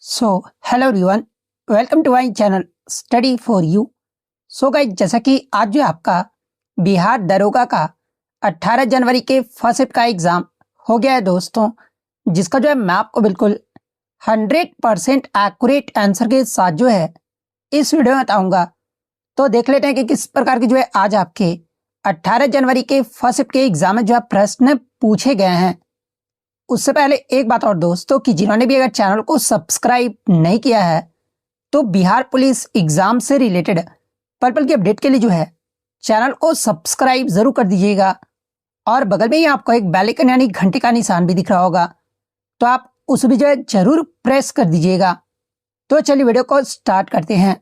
Hello everyone, welcome to my channel study for you. Guys, जैसा कि आज जो आपका बिहार दरोगा का 18 जनवरी के फर्स्ट शिफ्ट का एग्ज़ाम हो गया है दोस्तों, जिसका जो है मैं आपको बिल्कुल 100% एक्यूरेट आंसर के साथ जो है इस वीडियो में बताऊंगा। तो देख लेते हैं कि किस प्रकार के जो है आज आपके 18 जनवरी के फर्स्ट शिफ्ट के एग्ज़ाम में जो है प्रश्न पूछे गए हैं। उससे पहले एक बात और दोस्तों, कि जिन्होंने भी अगर चैनल को सब्सक्राइब नहीं किया है तो बिहार पुलिस एग्जाम से रिलेटेड पल पल की अपडेट के लिए जो है चैनल को सब्सक्राइब जरूर कर दीजिएगा। और बगल में ही आपको एक बेल आइकन यानी घंटे का निशान भी दिख रहा होगा, तो आप उस भी जो है जरूर प्रेस कर दीजिएगा। तो चलिए वीडियो को स्टार्ट करते हैं।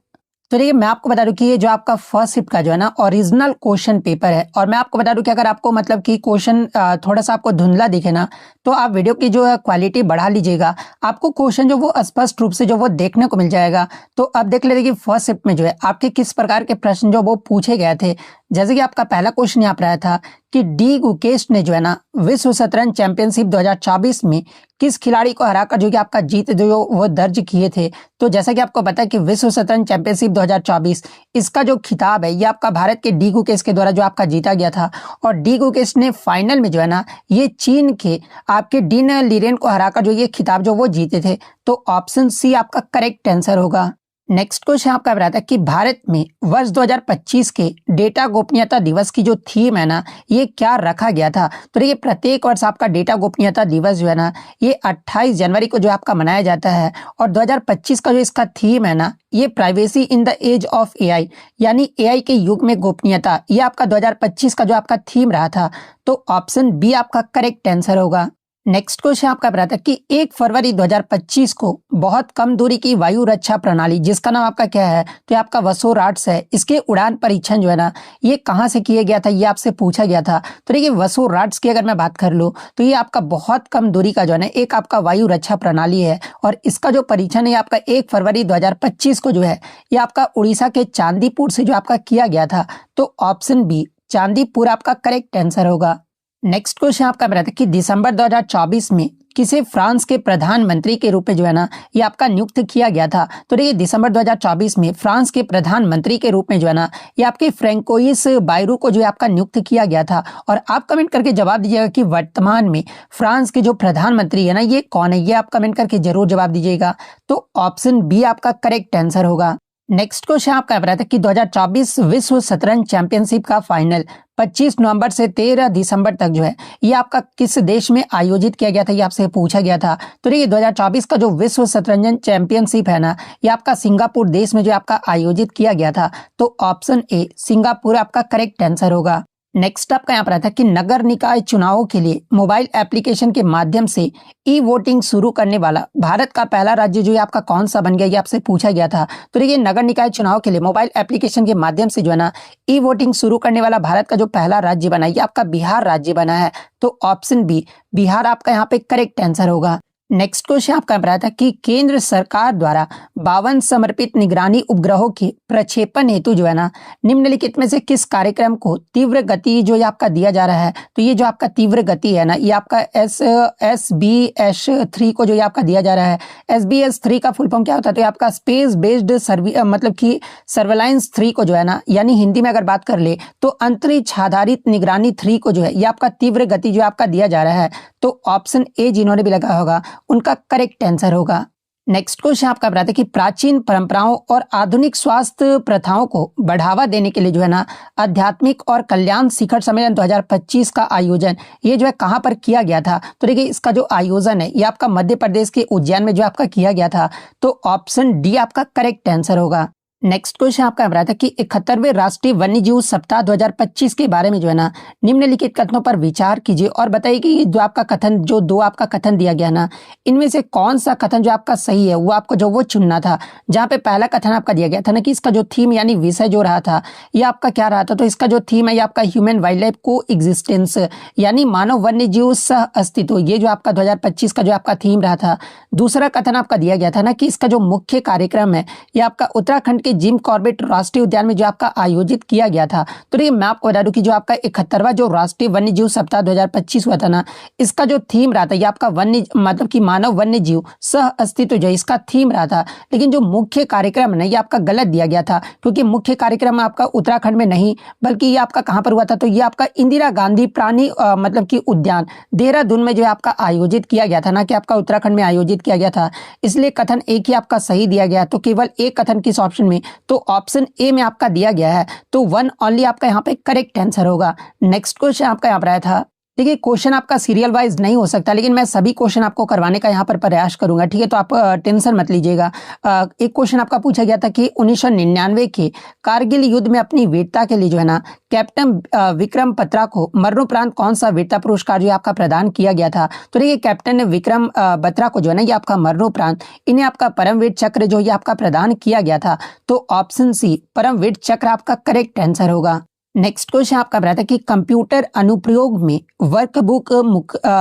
तो देखिए, मैं आपको बता दूं कि ये जो आपका फर्स्ट शिफ्ट का जो है ना ओरिजिनल क्वेश्चन पेपर है। और मैं आपको बता दूं कि अगर आपको मतलब कि क्वेश्चन थोड़ा सा आपको धुंधला दिखे ना, तो आप वीडियो की जो है क्वालिटी बढ़ा लीजिएगा, आपको क्वेश्चन जो वो स्पष्ट रूप से जो वो देखने को मिल जाएगा। तो अब देख लेते कि फर्स्ट शिफ्ट में जो है आपके किस प्रकार के प्रश्न जो वो पूछे गए थे। जैसे कि आपका पहला क्वेश्चन यहाँ पर आया था कि डी गुकेश ने जो है ना विश्व शतरंज चैंपियनशिप 2024 में किस खिलाड़ी को हराकर जो कि आपका जीत जो वो दर्ज किए थे। तो जैसा कि आपको पता है कि विश्व शतरंज चैंपियनशिप 2024 इसका जो खिताब है ये आपका भारत के डी गुकेश के द्वारा जो आपका जीता गया था। और डी गुकेश ने फाइनल में जो है ना ये चीन के आपके डीन लीरेन को हराकर जो ये खिताब जो वो जीते थे। तो ऑप्शन सी आपका करेक्ट आंसर होगा। नेक्स्ट क्वेश्चन आपका रहा था कि भारत में वर्ष 2025 के डेटा गोपनीयता दिवस की जो थीम है ना ये क्या रखा गया था। तो देखिए, प्रत्येक वर्ष आपका डेटा गोपनीयता दिवस जो है ना ये 28 जनवरी को जो आपका मनाया जाता है। और 2025 का जो इसका थीम है ना ये privacy in the age of AI, यानी एआई के युग में गोपनीयता, ये आपका 2025 का जो आपका थीम रहा था। तो ऑप्शन बी आपका करेक्ट आंसर होगा। नेक्स्ट क्वेश्चन आपका रहा था कि 1 फरवरी 2025 को बहुत कम दूरी की वायु रक्षा प्रणाली जिसका नाम आपका क्या है, तो ये आपका वसोराट्स है, इसके उड़ान परीक्षण जो है ना ये कहाँ से किया गया था, ये आपसे पूछा गया था। तो देखिए, वसोराट्स की अगर मैं बात कर लूँ तो ये आपका बहुत कम दूरी का जो है ना एक आपका वायु रक्षा प्रणाली है। और इसका जो परीक्षण है आपका 1 फरवरी 2025 को जो है ये आपका उड़ीसा के चांदीपुर से जो आपका किया गया था। तो ऑप्शन बी चांदीपुर आपका करेक्ट आंसर होगा। नेक्स्ट क्वेश्चन आपका रहा था कि दिसंबर 2024 में किसे फ्रांस के प्रधानमंत्री के रूप में जो है ना ये आपका नियुक्त किया गया था। तो देखिए, दिसंबर 2024 में फ्रांस के प्रधानमंत्री के रूप में जो है ना ये आपके फ्रैंकोइस बायरू को जो है आपका नियुक्त किया गया था। और आप कमेंट करके जवाब दीजिएगा कि वर्तमान में फ्रांस के जो प्रधानमंत्री है ना ये कौन है, ये आप कमेंट करके जरूर जवाब दीजिएगा। तो ऑप्शन बी आपका करेक्ट आंसर होगा। नेक्स्ट क्वेश्चन आपका रहा था कि 2024 विश्व शतरंज चैंपियनशिप का फाइनल 25 नवंबर से 13 दिसंबर तक जो है ये आपका किस देश में आयोजित किया गया था, ये आपसे पूछा गया था। तो देखिए, 2024 का जो विश्व शतरंज चैंपियनशिप है ना ये आपका सिंगापुर देश में जो आपका आयोजित किया गया था। तो ऑप्शन ए सिंगापुर आपका करेक्ट आंसर होगा। नेक्स्ट आपका यहाँ पर आता है कि नगर निकाय चुनावों के लिए मोबाइल एप्लीकेशन के माध्यम से ई वोटिंग शुरू करने वाला भारत का पहला राज्य जो है आपका कौन सा बन गया, ये आपसे पूछा गया था। तो देखिए, नगर निकाय चुनाव के लिए मोबाइल एप्लीकेशन के माध्यम से जो है ना ई वोटिंग शुरू करने वाला भारत का जो पहला राज्य बना ये आपका बिहार राज्य बना है। तो ऑप्शन बी बिहार आपका यहाँ पे करेक्ट आंसर होगा। नेक्स्ट क्वेश्चन आपका रहा था कि केंद्र सरकार द्वारा 52 समर्पित निगरानी उपग्रहों के प्रक्षेपण हेतु जो है ना निम्नलिखित में से किस कार्यक्रम को तीव्र गति जो ये आपका दिया जा रहा है। तो ये जो आपका तीव्र गति है ना ये आपका SBS3 को जो ये आपका दिया जा रहा है। SBS3 का फुल फॉर्म क्या होता है, तो ये आपका स्पेस बेस्ड मतलब कि सर्वेलांस 3 को जो है ना, यानी हिंदी में अगर बात कर ले तो अंतरिक्ष आधारित निगरानी 3 को जो है ये आपका तीव्र गति जो आपका दिया जा रहा है। तो ऑप्शन ए जिन्होंने भी लगा होगा उनका करेक्ट आंसर होगा। नेक्स्ट क्वेश्चन आपका रहा था कि प्राचीन परंपराओं और आधुनिक स्वास्थ्य प्रथाओं को बढ़ावा देने के लिए जो है ना आध्यात्मिक और कल्याण शिखर सम्मेलन 2025 का आयोजन ये जो है कहां पर किया गया था। तो देखिए, इसका जो आयोजन है ये आपका मध्य प्रदेश के उज्जैन में जो आपका किया गया था। तो ऑप्शन डी आपका करेक्ट आंसर होगा। नेक्स्ट क्वेश्चन आपका रहा था कि 71वें राष्ट्रीय वन्यजीव सप्ताह 2025 के बारे में जो है ना निम्नलिखित कथनों पर विचार कीजिए और बताइए कि जो आपका कथन जो दो आपका कथन दिया गया ना इनमें से कौन सा कथन जो आपका सही है वो आपको जो वो चुनना था। जहाँ पे पहला कथन आपका दिया गया था ना कि इसका जो थीम यानी विषय जो रहा था ये आपका क्या रहा था, तो इसका जो थीम है ये आपका ह्यूमन वाइल्ड लाइफ को एग्जिस्टेंस, यानी मानव वन्यजीव सह अस्तित्व, ये जो आपका 2025 का जो आपका थीम रहा था। दूसरा कथन आपका दिया गया था ना कि इसका जो मुख्य कार्यक्रम है ये आपका उत्तराखंड के जिम कॉर्बेट राष्ट्रीय उद्यान में जो आपका आयोजित किया गया था। तो देखिए मैं आपको बता दूं कि जो आपका 71वां जो राष्ट्रीय वन्य जीव सप्ताह 2025 हुआ था ना, इसका जो थीम रहा था ये आपका वन्य मतलब कि मानव वन्य जीव सह अस्तित्व जो इसका थीम रहा था। लेकिन जो मुख्य कार्यक्रम है ना ये आपका गलत दिया गया था, क्योंकि मुख्य कार्यक्रम आपका उत्तराखंड में नहीं बल्कि ये आपका कहां पर हुआ था, तो ये आपका इंदिरा गांधी प्राणी मतलब कि उद्यान देहरादून में जो है आपका आयोजित किया गया था ना, कि आपका उत्तराखंड में आयोजित किया गया था। इसलिए कथन एक ही आपका सही दिया गया, तो केवल एक कथन किस ऑप्शन में, तो ऑप्शन ए में आपका दिया गया है। तो वन ओनली आपका यहाँ पे करेक्ट आंसर होगा। नेक्स्ट क्वेश्चन आपका यहाँ पर आया था, देखिए क्वेश्चन आपका सीरियल वाइज नहीं हो सकता, लेकिन मैं सभी क्वेश्चन आपको करवाने का यहाँ पर प्रयास करूंगा, ठीक है। तो आप टेंशन मत लीजिएगा। एक क्वेश्चन आपका पूछा गया था कि 1999 के कारगिल युद्ध में अपनी वीरता के लिए जो है ना कैप्टन विक्रम बत्रा को मरणोपरांत कौन सा वीरता पुरस्कार जो आपका प्रदान किया गया था। तो देखिए कैप्टन विक्रम बत्रा को जो है ना ये आपका मरणोपरांत इन्हें आपका परमवीर चक्र जो ये आपका प्रदान किया गया था। तो ऑप्शन सी परमवीर चक्र आपका करेक्ट आंसर होगा। नेक्स्ट क्वेश्चन आपका रहा था कि कंप्यूटर अनुप्रयोग में वर्कबुक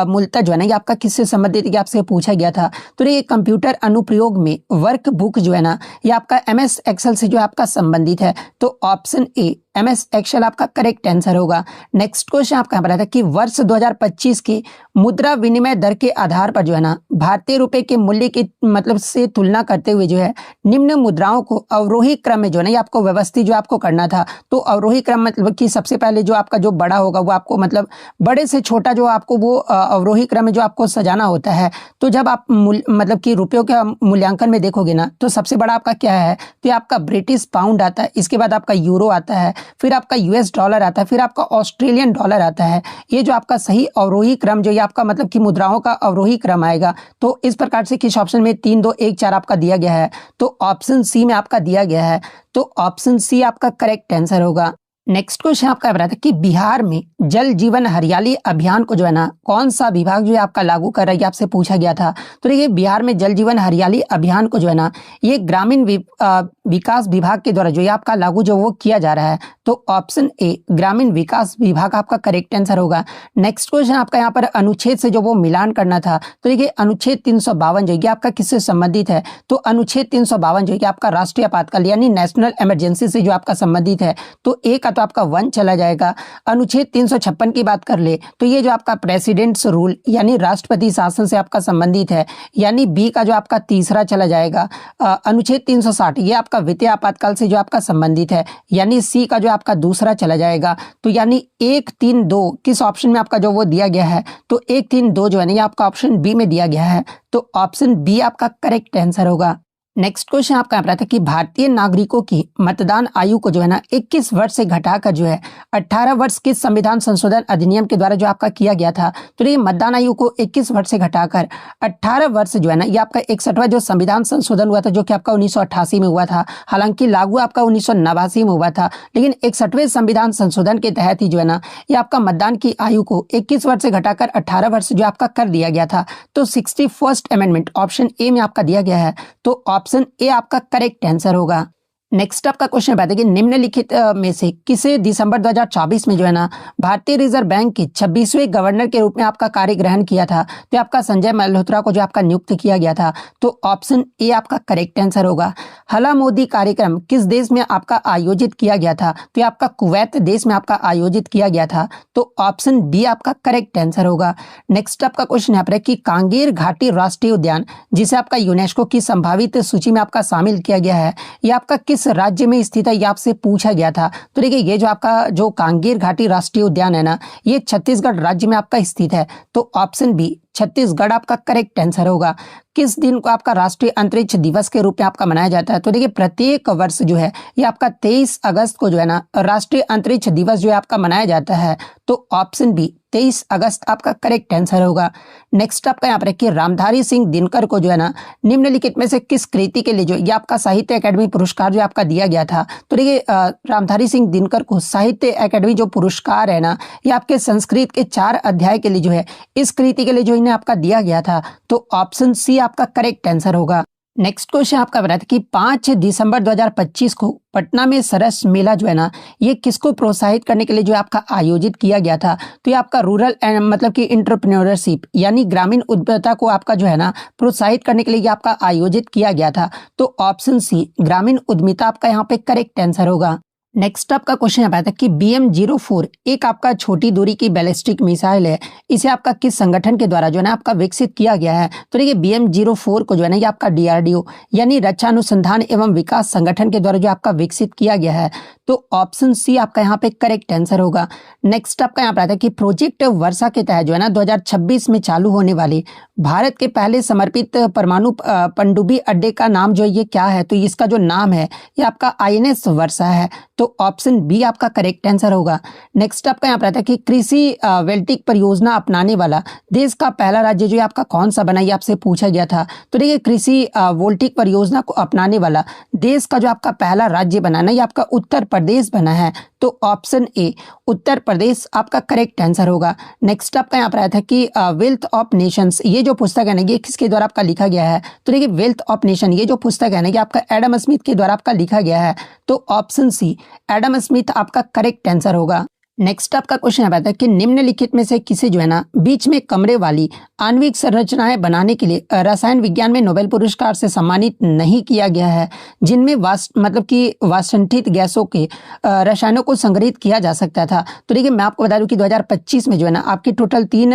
मूलतः जो है ना ये आपका किससे संबंधित है, आपसे पूछा गया था। तो ये कंप्यूटर अनुप्रयोग में वर्कबुक जो है ना ये आपका MS एक्सेल से जो आपका संबंधित है। तो ऑप्शन ए MS एक्सेल आपका करेक्ट आंसर होगा। नेक्स्ट क्वेश्चन आपका रहा था कि वर्ष 2025 की मुद्रा विनिमय दर के आधार पर जो है ना भारतीय रुपए के मूल्य की मतलब से तुलना करते हुए जो है निम्न मुद्राओं को अवरोही क्रम में जो है ना ये आपको व्यवस्थित जो आपको करना था। तो अवरोही क्रम मतलब कि सबसे पहले जो आपका जो बड़ा होगा वो आपको मतलब बड़े से छोटा जो आपको वो अवरोही क्रम में जो आपको सजाना होता है। तो जब आप मतलब कि रुपयों के मूल्यांकन में देखोगे ना तो सबसे बड़ा आपका क्या है, तो आपका ब्रिटिश पाउंड आता है, इसके बाद आपका यूरो आता है, फिर आपका US डॉलर आता है, फिर आपका ऑस्ट्रेलियन डॉलर आता है। ये जो आपका सही अवरोही क्रम जो ये आपका मतलब कि मुद्राओं का अवरोही क्रम आएगा। तो इस प्रकार से किस ऑप्शन में 3 2 1 4 आपका दिया गया है, तो ऑप्शन सी में आपका दिया गया है। तो ऑप्शन सी आपका करेक्ट आंसर होगा। नेक्स्ट क्वेश्चन आपका रहा था कि बिहार में जल जीवन हरियाली अभियान को जो है ना कौन सा विभाग जो है आपका लागू कर रहा है, आपसे पूछा गया था। तो देखिए बिहार में जल जीवन हरियाली अभियान को जो है ना ये ग्रामीण विकास विभाग के द्वारा जो ये आपका लागू जो वो किया जा रहा है। तो ऑप्शन ए ग्रामीण विकास विभाग आपका करेक्ट आंसर होगा। नेक्स्ट क्वेश्चन आपका यहाँ पर अनुच्छेद से जो वो मिलान करना था। तो देखिए अनुच्छेद 352 जो ये आपका किससे संबंधित है, तो अनुच्छेद 352 जो ये आपका राष्ट्रीय आपातकाल यानी नेशनल इमरजेंसी से जो आपका संबंधित है। तो ए का तो आपका 1 चला जाएगा। अनुच्छेद 356 की बात कर ले तो ये जो आपका प्रेसिडेंट्स रूल यानी राष्ट्रपति शासन से आपका संबंधित है, यानी बी का जो आपका तीसरा चला जाएगा। अनुच्छेद 360 ये आपका वित्तीय आपातकाल से जो आपका संबंधित है, यानी सी का जो आपका दूसरा चला जाएगा। तो यानी 1 3 2 किस ऑप्शन में आपका जो वो दिया गया है, तो 1 3 2 जो है ना ये आपका ऑप्शन बी में दिया गया है। तो ऑप्शन बी आपका करेक्ट आंसर होगा। नेक्स्ट क्वेश्चन आपका रहा था कि भारतीय नागरिकों की मतदान आयु को जो है ना 21 वर्ष से घटाकर जो है 18 वर्ष किस संविधान संशोधन अधिनियम के द्वारा जो आपका किया गया था। तो ये मतदान आयु को 21 वर्ष से घटाकर 18 वर्ष जो है ना ये आपका 61वां जो संविधान संशोधन हुआ था, जो कि आपका 1988 में हुआ था। हालांकि लागू आपका 1989 में हुआ था, लेकिन 61वें संविधान संशोधन के तहत ही जो है ना ये आपका मतदान की आयु को 21 वर्ष से घटाकर 18 वर्ष जो आपका कर दिया गया था। तो 61st अमेंडमेंट ऑप्शन ए में आपका दिया गया है। तो ऑप्शन ए आपका करेक्ट आंसर होगा। नेक्स्ट आपका क्वेश्चन बताइए कि निम्नलिखित में से किसे दिसंबर 2024 में जो है ना भारतीय रिजर्व बैंक के 26वें गवर्नर के रूप में आपका कार्य ग्रहण किया था। तो आपका संजय मल्होत्रा को जो आपका नियुक्त किया गया था। तो ऑप्शन ए आपका करेक्ट आंसर होगा। हला मोदी कार्यक्रम किस देश में आपका आयोजित किया गया था, तो आपका कुवैत देश में आपका आयोजित किया गया था। तो ऑप्शन बी आपका करेक्ट आंसर होगा। नेक्स्ट आपका क्वेश्चन यहाँ पर कि कांगेर घाटी राष्ट्रीय उद्यान जिसे आपका यूनेस्को की संभावित सूची में आपका शामिल किया गया है, यह आपका किस राज्य में स्थित है, ये आपसे पूछा गया था। तो देखिए ये जो आपका जो कांगेर घाटी राष्ट्रीय उद्यान है ना ये छत्तीसगढ़ राज्य में आपका स्थित है। तो ऑप्शन बी छत्तीसगढ़ आपका करेक्ट आंसर होगा। किस दिन को आपका राष्ट्रीय अंतरिक्ष दिवस के रूप में आपका मनाया जाता है, तो देखिए प्रत्येक वर्ष जो है ये आपका 23 अगस्त को जो है ना राष्ट्रीय अंतरिक्ष दिवस जो है आपका मनाया जाता है। तो ऑप्शन बी 23 अगस्त आपका करेक्ट आंसर होगा। नेक्स्ट आपका यहाँ पर कि रामधारी सिंह दिनकर को जो है ना निम्नलिखित में से किस कृति के लिए जो ये आपका साहित्य अकादमी पुरस्कार जो आपका दिया गया था। तो देखिए रामधारी सिंह दिनकर को साहित्य अकादमी जो पुरस्कार है ना ये आपके संस्कृत के 4 अध्याय के लिए जो है इस कृति के लिए जो इन्हें आपका दिया गया था। तो ऑप्शन सी आपका करेक्ट आंसर होगा। नेक्स्ट क्वेश्चन आपका बता था कि 5 दिसंबर 2025 को पटना में सरस मेला जो है ना, ये किसको प्रोत्साहित करने के लिए जो है आपका आयोजित किया गया था? तो ये आपका रूरल एंड मतलब कि एंटरप्रेन्योरशिप यानी ग्रामीण उद्यमिता को आपका जो है ना प्रोत्साहित करने के लिए ये आपका आयोजित किया गया था। तो ऑप्शन सी ग्रामीण उद्यमिता आपका यहाँ पे करेक्ट आंसर होगा। नेक्स्ट आपका क्वेश्चन आता है कि BM-04 एक आपका छोटी दूरी की बैलिस्टिक मिसाइल है, इसे आपका किस संगठन के द्वारा जो है ना आपका विकसित किया गया है? तो देखिए BM-04 को जो है ना ये आपका DRDO यानी रक्षा अनुसंधान एवं विकास संगठन के द्वारा जो आपका विकसित किया गया है। तो ऑप्शन सी आपका यहाँ पे करेक्ट आंसर होगा। नेक्स्ट आपका यहाँ पर आता है कि प्रोजेक्ट वर्षा के तहत जो है ना 2026 में चालू होने वाली भारत के पहले समर्पित परमाणु पनडुब्बी अड्डे का नाम जो ये क्या है? तो इसका जो नाम है ये आपका INS वर्षा है। तो ऑप्शन बी आपका करेक्ट आंसर होगा। नेक्स्ट आपका यहाँ पर आता है कि कृषि वोल्टिक परियोजना अपनाने वाला देश का पहला राज्य जो है आपका कौन सा बना, ये आपसे पूछा गया था। तो देखिए कृषि वोल्टिक परियोजना को अपनाने वाला देश का जो आपका पहला राज्य बना ना, ये आपका उत्तर प्रदेश बना है। तो ऑप्शन ए उत्तर प्रदेश आपका करेक्ट आंसर होगा। नेक्स्ट आपका यहाँ पर आया था कि वेल्थ ऑफ नेशंस ये जो पुस्तक है ना ये किसके द्वारा आपका लिखा गया है? तो देखिए वेल्थ ऑफ नेशन ये जो पुस्तक है ना ये आपका एडम स्मिथ के द्वारा आपका लिखा गया है। तो ऑप्शन सी एडम स्मिथ आपका करेक्ट आंसर होगा। नेक्स्ट आपका क्वेश्चन आता है कि निम्नलिखित में से किसे जो है ना बीच में कमरे वाली आणविक संरचनाएं बनाने के लिए रसायन विज्ञान में नोबेल पुरस्कार से सम्मानित नहीं किया गया है, जिनमें मतलब कि वाष्पीकृत गैसों के रसायनों को संग्रहित किया जा सकता था? तो देखिए मैं आपको बता दूं कि 2025 में जो है ना आपकी टोटल 3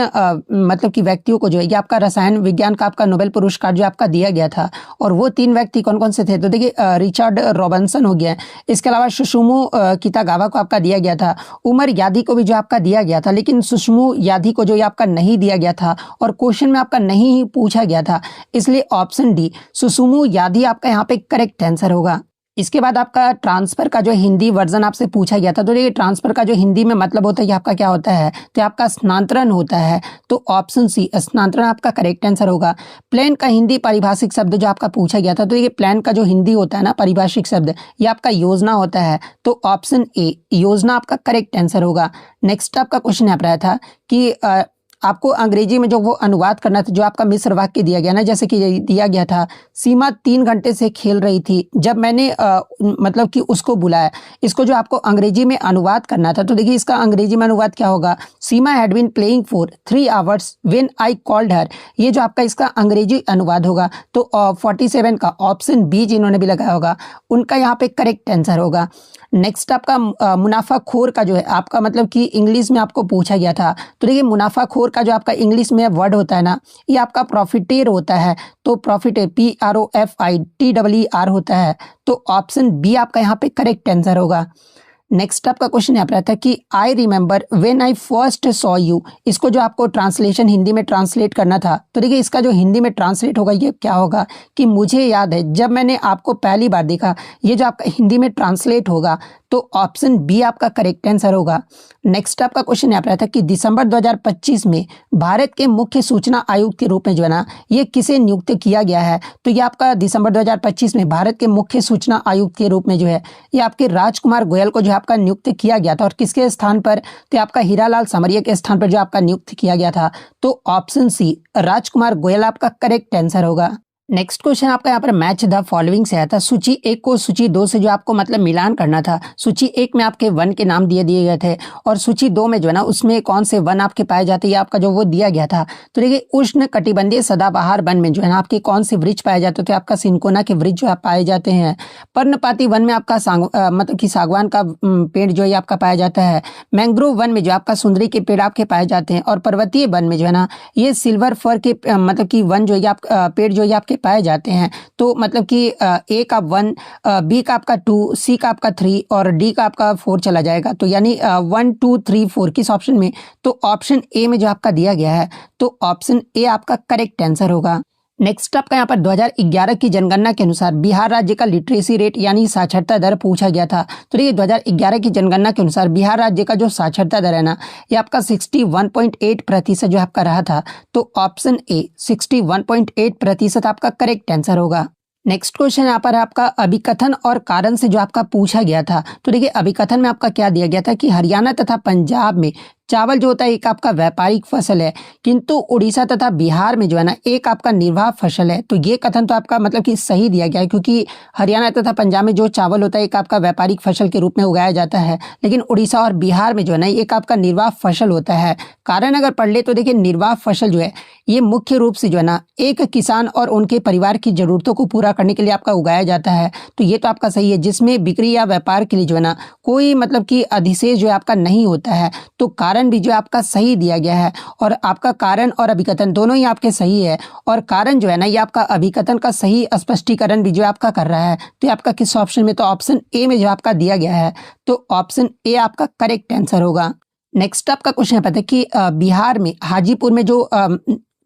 मतलब कि व्यक्तियों को जो है ये आपका रसायन विज्ञान का आपका नोबेल पुरस्कार जो आपका दिया गया था। और वो 3 व्यक्ति कौन कौन से थे? तो देखिए रिचर्ड रॉबिन्सन हो गया, इसके अलावा सुसुमो कितागावा को आपका दिया गया था, उमर यादी को भी जो आपका दिया गया था, लेकिन सुषमो यादी को जो आपका नहीं दिया गया था और क्वेश्चन में आपका नहीं ही पूछा गया था, इसलिए ऑप्शन डी सुसुमो यादी आपका यहाँ पे करेक्ट आंसर होगा। इसके बाद आपका ट्रांसफर का जो हिंदी वर्जन आपसे पूछा गया था। तो देखिए ट्रांसफर का जो हिंदी में मतलब होता है ये आपका क्या होता है? तो आपका स्थानांतरण होता है। तो ऑप्शन सी स्थानांतरण आपका करेक्ट आंसर होगा। प्लान का हिंदी पारिभाषिक शब्द जो आपका पूछा गया था, तो ये प्लान का जो हिंदी होता है ना पारिभाषिक शब्द ये आपका योजना होता है। तो ऑप्शन ए योजना आपका करेक्ट आंसर होगा। नेक्स्ट आपका क्वेश्चन यहाँ पर आया था कि आपको अंग्रेजी में जो वो अनुवाद करना था, जो आपका मिश्र वाक्य दिया गया ना, जैसे कि दिया गया था सीमा 3 घंटे से खेल रही थी जब मैंने मतलब कि उसको बुलाया, इसको जो आपको अंग्रेजी में अनुवाद करना था। तो देखिए इसका अंग्रेजी में अनुवाद क्या होगा? Seema had been playing for 3 hours when I called her, ये जो आपका इसका अंग्रेजी अनुवाद होगा। तो 47 का ऑप्शन बी जिन्होंने भी लगाया होगा उनका यहाँ पे करेक्ट आंसर होगा। नेक्स्ट आपका मुनाफाखोर का जो है आपका मतलब कि इंग्लिश में आपको पूछा गया था। तो देखिए मुनाफाखोर का जो आपका इंग्लिश में वर्ड होता है ना ये आपका प्रॉफिटेर होता है। तो प्रॉफिटेर PROFITER होता है। तो ऑप्शन बी आपका यहाँ पे करेक्ट आंसर होगा। नेक्स्ट आपका क्वेश्चन यहाँ पर आता है कि I remember when I first saw you, इसको जो आपको ट्रांसलेशन हिंदी में ट्रांसलेट करना था। तो देखिए इसका जो हिंदी में ट्रांसलेट होगा ये क्या होगा कि मुझे याद है जब मैंने आपको पहली बार देखा, ये जो आपका हिंदी में ट्रांसलेट होगा। तो ऑप्शन बी आपका करेक्ट आंसर होगा। नेक्स्ट आपका क्वेश्चन यहाँ पर आता है कि दिसंबर 2025 में भारत के मुख्य सूचना आयुक्त के रूप में जो है ना ये किसे नियुक्त किया गया है? तो ये आपका दिसंबर 2025 में भारत के मुख्य सूचना आयुक्त के रूप में जो है ये आपके राजकुमार गोयल को जो आपका नियुक्त किया गया था। और किसके स्थान पर? तो आपका हीरालाल समरिया के स्थान पर जो आपका नियुक्त किया गया था। तो ऑप्शन सी राजकुमार गोयल आपका करेक्ट आंसर होगा। नेक्स्ट क्वेश्चन आपका यहाँ पर मैच द फॉलोइंग से आया था। सूची 1 को सूची 2 से जो आपको मतलब मिलान करना था। सूची 1 में आपके वन के नाम दिए गए थे और सूची 2 में जो है ना उसमें कौन से वन आपके पाए जाते हैं, आपका जो वो दिया गया था। तो देखिए उष्ण कटिबंधीय सदाबहार वन में जो है ना आपके कौन से वृक्ष पाए जाते थे? आपका सिनकोना के वृक्ष जो आप पाए जाते हैं। पर्णपाती वन में आपका मतलब कि सागवान का पेड़ जो है आपका पाया जाता है। मैंग्रोव वन में जो आपका सुंदरी के पेड़ आपके पाए जाते हैं। और पर्वतीय वन में जो है ना ये सिल्वर फर के मतलब कि वन जो है आप पेड़ जो है आपके पाए जाते हैं। तो मतलब कि ए का 1, बी का आपका 2, सी का आपका 3 और डी का आपका 4 चला जाएगा। तो यानी 1 2 3 4 किस ऑप्शन में? तो ऑप्शन ए में जो आपका दिया गया है। तो ऑप्शन ए आपका करेक्ट आंसर होगा। नेक्स्ट आपका यहाँ पर 2011 की जनगणना के अनुसार बिहार राज्य का लिटरेसी रेट यानी साक्षरता दर पूछा गया था। तो देखिए 2011 की जनगणना के अनुसार बिहार राज्य का जो साक्षरता दर है ना ये आपका 61.8% जो आपका रहा था। तो ऑप्शन ए 61.8% आपका करेक्ट आंसर होगा। नेक्स्ट क्वेश्चन यहाँ पर आपका अभिकथन और कारण से जो आपका पूछा गया था। तो देखिए अभिकथन में आपका क्या दिया गया था कि हरियाणा तथा पंजाब में चावल जो होता है एक आपका व्यापारिक फसल है, किंतु उड़ीसा तथा बिहार में जो है ना एक आपका निर्वाह फसल है। तो ये कथन तो आपका मतलब कि सही दिया गया है, क्योंकि हरियाणा तथा पंजाब में जो चावल होता है एक आपका व्यापारिक फसल के रूप में उगाया जाता है, लेकिन उड़ीसा और बिहार में जो है ना एक आपका निर्वाह फसल होता है। कारण अगर पढ़ ले तो देखिए, निर्वाह फसल जो है ये मुख्य रूप से जो है ना एक किसान और उनके परिवार की जरूरतों को पूरा करने के लिए आपका उगाया जाता है। तो ये तो आपका सही है, जिसमें बिक्री या व्यापार के लिए जो है ना कोई मतलब कि अधिशेष जो है आपका नहीं होता है। तो कारण भी जो है आपका सही दिया गया है, और आपका कारण और अभिकथन दोनों ही आपके सही है। और कारण जो है ना ये आपका अभिकथन का सही स्पष्टीकरण भी जो है आपका कर रहा है। तो ये आपका किस ऑप्शन में, तो ऑप्शन ए में जो आपका दिया गया है। तो ऑप्शन ए आपका करेक्ट आंसर होगा। नेक्स्ट आपका क्वेश्चन है, पता है कि बिहार में हाजीपुर में जो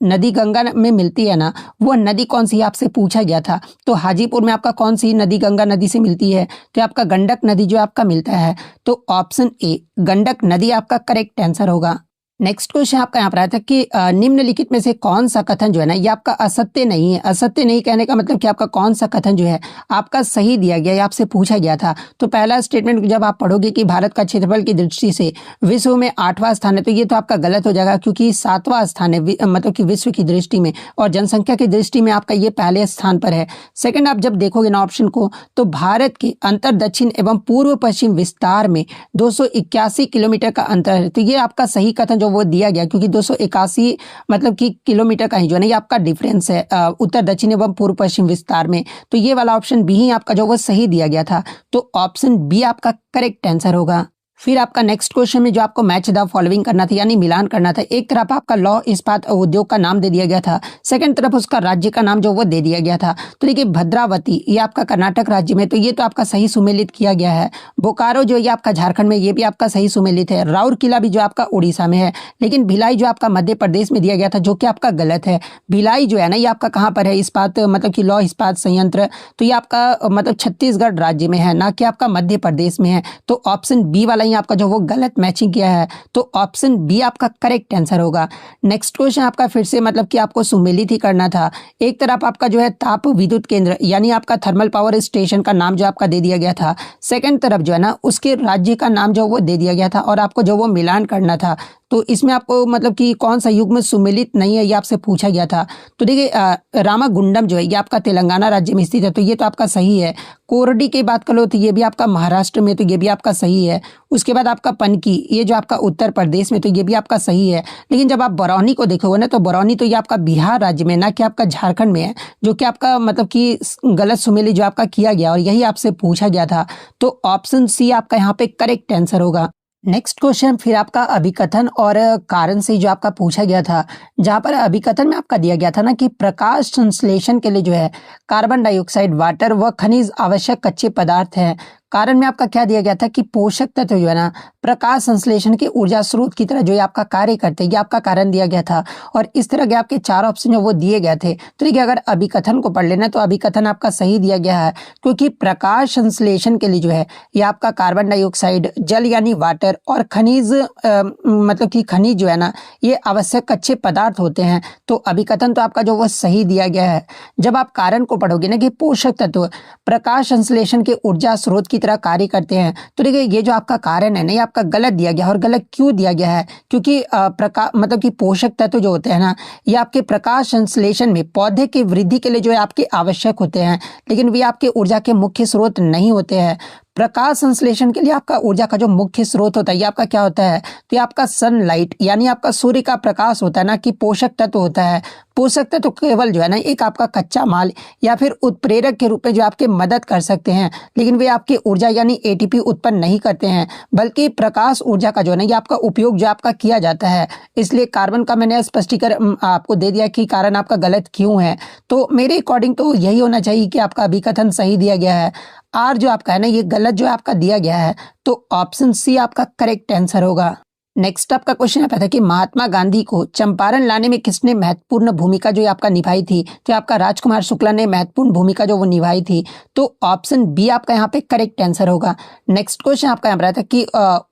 नदी गंगा में मिलती है ना, वो नदी कौन सी है आपसे पूछा गया था। तो हाजीपुर में आपका कौन सी नदी गंगा नदी से मिलती है, तो आपका गंडक नदी जो आपका मिलता है। तो ऑप्शन ए गंडक नदी आपका करेक्ट आंसर होगा। नेक्स्ट क्वेश्चन आपका यहाँ पर आया था कि निम्नलिखित में से कौन सा कथन जो है ना ये आपका असत्य नहीं है। असत्य नहीं कहने का मतलब कि आपका कौन सा कथन जो है आपका सही दिया गया, आपसे पूछा गया था। तो पहला स्टेटमेंट जब आप पढ़ोगे कि भारत का क्षेत्रफल की दृष्टि से विश्व में 8वां स्थान है, तो ये तो आपका गलत हो जाएगा, क्योंकि 7वां स्थान है मतलब कि विश्व की दृष्टि में, और जनसंख्या की दृष्टि में आपका ये पहले स्थान पर है। सेकेंड, आप जब देखोगे ना ऑप्शन को, तो भारत के अंतर दक्षिण एवं पूर्व पश्चिम विस्तार में 281 किलोमीटर का अंतर है। तो ये आपका सही कथन वो दिया गया, क्योंकि 281 मतलब कि किलोमीटर का ही जो है ना ये आपका डिफरेंस है उत्तर दक्षिण एवं पूर्व पश्चिम विस्तार में। तो ये वाला ऑप्शन बी ही आपका जो वो सही दिया गया था। तो ऑप्शन बी आपका करेक्ट आंसर होगा। फिर आपका नेक्स्ट क्वेश्चन में जो आपको मैच द फॉलोइंग करना था, यानी मिलान करना था। एक तरफ आपका लौह इस्पात उद्योग का नाम दे दिया गया था, सेकंड तरफ उसका राज्य का नाम जो वो दे दिया गया था। तो देखिए, भद्रावती ये आपका कर्नाटक राज्य में, तो ये तो आपका सही सुमेलित किया गया है। बोकारो जो ये आपका झारखंड में, ये भी आपका सही सुमेलित है। राउरकेला भी जो आपका उड़ीसा में है, लेकिन भिलाई जो आपका मध्य प्रदेश में दिया गया था, जो कि आपका गलत है। भिलाई जो है ना ये आपका कहाँ पर है, इस्पात मतलब कि लौह इस्पात संयंत्र, तो ये आपका मतलब छत्तीसगढ़ राज्य में है, ना कि आपका मध्य प्रदेश में है। तो ऑप्शन बी वाला ही आपका जो वो गलत मैचिंग किया है। तो ऑप्शन बी आपका करेक्ट आंसर होगा। नेक्स्ट क्वेश्चन आपका फिर से मतलब कि आपको सुमेलित ही करना था। एक तरफ आपका जो है ताप विद्युत केंद्र यानी आपका थर्मल पावर स्टेशन का नाम जो आपका दे दिया गया था, सेकंड तरफ जो है ना उसके राज्य का नाम जो वो दे दिया गया था, और आपको जो वो मिलान करना था। तो इसमें आपको मतलब कि कौन सा युग्म सुमेलित नहीं है ये आपसे पूछा गया था। तो देखिए, रामागुंडम जो है ये आपका तेलंगाना राज्य में स्थित है, तो ये तो आपका सही है। कोरडी की बात करो तो ये भी आपका महाराष्ट्र में, तो ये भी आपका सही है। उसके बाद आपका पनकी ये जो आपका उत्तर प्रदेश में, तो ये भी आपका सही है। लेकिन जब आप बरौनी को देखोगे ना, तो बरौनी तो ये आपका बिहार राज्य में, ना कि आपका झारखंड में है, जो कि आपका मतलब कि गलत सुमेलित जो आपका किया गया, और यही आपसे पूछा गया था। तो ऑप्शन सी आपका यहाँ पे करेक्ट आंसर होगा। नेक्स्ट क्वेश्चन फिर आपका अभिकथन और कारण से जो आपका पूछा गया था, जहां पर अभिकथन में आपका दिया गया था ना कि प्रकाश संश्लेषण के लिए जो है कार्बन डाइऑक्साइड, वाटर व खनिज आवश्यक कच्चे पदार्थ हैं। कारण में आपका क्या दिया गया था कि पोषक तत्व जो है ना प्रकाश संश्लेषण के ऊर्जा स्रोत की तरह जो है आपका कार्य करते हैं, ये आपका कारण दिया गया था। और इस तरह के आपके 4 ऑप्शन जो वो दिए गए थे। तो देखिए, अगर अभिकथन को पढ़ लेना तो अभिकथन आपका सही दिया गया है, क्योंकि प्रकाश संश्लेषण के लिए जो है ये आपका कार्बन डाइऑक्साइड, जल यानी वाटर, और खनिज मतलब कि खनिज जो है ना ये आवश्यक कच्चे पदार्थ होते हैं। तो अभिकथन तो आपका जो वो सही दिया गया है। जब आप कारण को पढ़ोगे ना कि पोषक तत्व प्रकाश संश्लेषण के ऊर्जा स्रोत की तरह कार्य करते हैं, तो देखिए ये जो आपका कारण है ना ये आपका गलत दिया गया है। और गलत क्यों दिया गया है, क्योंकि प्रकाश मतलब कि पोषक तत्व जो होते हैं ना ये आपके प्रकाश संश्लेषण में पौधे की वृद्धि के लिए जो है आपके आवश्यक होते हैं, लेकिन वे आपके ऊर्जा के मुख्य स्रोत नहीं होते हैं। प्रकाश संश्लेषण के लिए आपका ऊर्जा का जो मुख्य स्रोत होता है ये आपका क्या होता है, तो ये आपका सनलाइट यानी आपका सूर्य का प्रकाश होता है, ना कि पोषक तत्व होता है। पोषक तत्व केवल जो है ना एक आपका कच्चा माल या फिर उत्प्रेरक के रूप में जो आपके मदद कर सकते हैं, लेकिन वे आपकी ऊर्जा यानी एटीपी उत्पन्न नहीं करते हैं, बल्कि प्रकाश ऊर्जा का जो है ना ये आपका उपयोग जो आपका किया जाता है। इसलिए कार्बन का मैंने स्पष्टीकरण आपको दे दिया कि कारण आपका गलत क्यों है। तो मेरे अकॉर्डिंग तो यही होना चाहिए कि आपका अभिकथन सही दिया गया है, आर जो आपका है ना ये गलत जो आपका दिया गया है। तो ऑप्शन सी आपका करेक्ट आंसर होगा। नेक्स्ट आपका क्वेश्चन है पता कि महात्मा गांधी को चंपारण लाने में किसने महत्वपूर्ण भूमिका जो आपका निभाई थी, तो आपका राजकुमार शुक्ला ने महत्वपूर्ण भूमिका जो वो निभाई थी। तो ऑप्शन बी आपका यहाँ पे करेक्ट आंसर होगा। नेक्स्ट क्वेश्चन आपका यहाँ था कि